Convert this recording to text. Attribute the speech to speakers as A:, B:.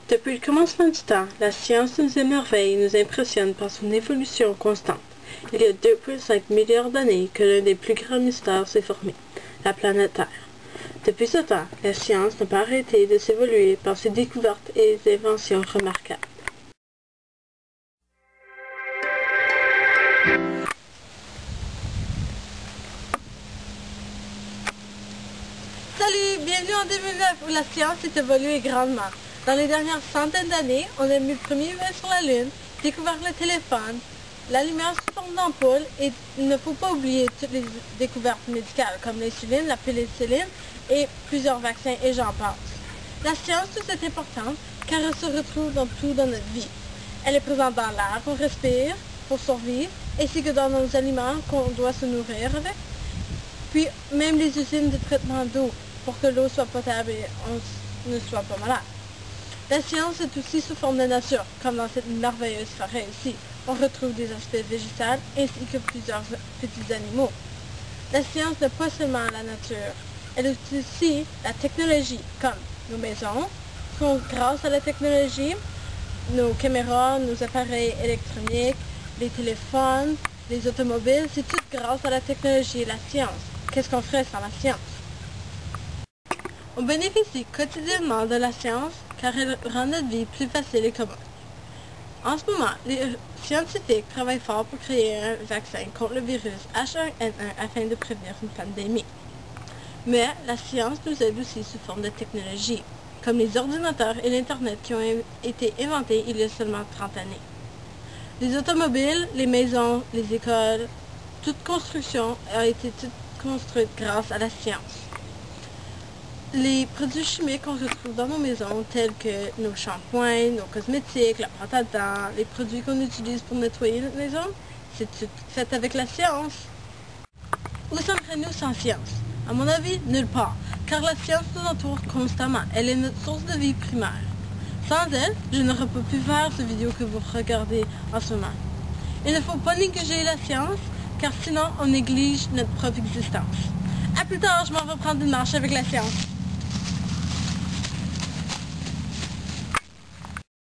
A: Depuis le commencement du temps, la science nous émerveille et nous impressionne par son évolution constante. Il y a 2,5 milliards d'années que l'un des plus grands mystères s'est formé, la planète Terre. Depuis ce temps, la science n'a pas arrêté de s'évoluer par ses découvertes et ses inventions remarquables. Salut, bienvenue en 2009 où la science s'est évoluée grandement. Dans les dernières centaines d'années, on a mis le premier humain sur la Lune, découvert le téléphone, la lumière sous forme d'ampoule et il ne faut pas oublier toutes les découvertes médicales comme l'insuline, la pénicilline et plusieurs vaccins et j'en passe. La science est importante car elle se retrouve dans tout dans notre vie. Elle est présente dans l'air qu'on respire pour survivre ainsi que dans nos aliments qu'on doit se nourrir avec. Puis même les usines de traitement d'eau pour que l'eau soit potable et on ne soit pas malade. La science est aussi sous forme de nature, comme dans cette merveilleuse forêt ici. On retrouve des aspects végétaux ainsi que plusieurs petits animaux. La science n'est pas seulement la nature, elle est aussi la technologie, comme nos maisons, grâce à la technologie, nos caméras, nos appareils électroniques, les téléphones, les automobiles, c'est tout grâce à la technologie et la science. Qu'est-ce qu'on ferait sans la science? On bénéficie quotidiennement de la science car elle rend notre vie plus facile et commode. En ce moment, les scientifiques travaillent fort pour créer un vaccin contre le virus H1N1 afin de prévenir une pandémie. Mais la science nous aide aussi sous forme de technologie, comme les ordinateurs et l'Internet qui ont été inventés il y a seulement 30 années. Les automobiles, les maisons, les écoles, toute construction a été construite grâce à la science. Les produits chimiques qu'on retrouve dans nos maisons, tels que nos shampoings, nos cosmétiques, la pâte à dents, les produits qu'on utilise pour nettoyer notre maison, c'est tout fait avec la science. Où sommes-nous sans science? À mon avis, nulle part, car la science nous entoure constamment. Elle est notre source de vie primaire. Sans elle, je n'aurais pas pu faire cette vidéo que vous regardez en ce moment. Il ne faut pas négliger la science, car sinon on néglige notre propre existence. À plus tard, je m'en vais prendre une marche avec la science.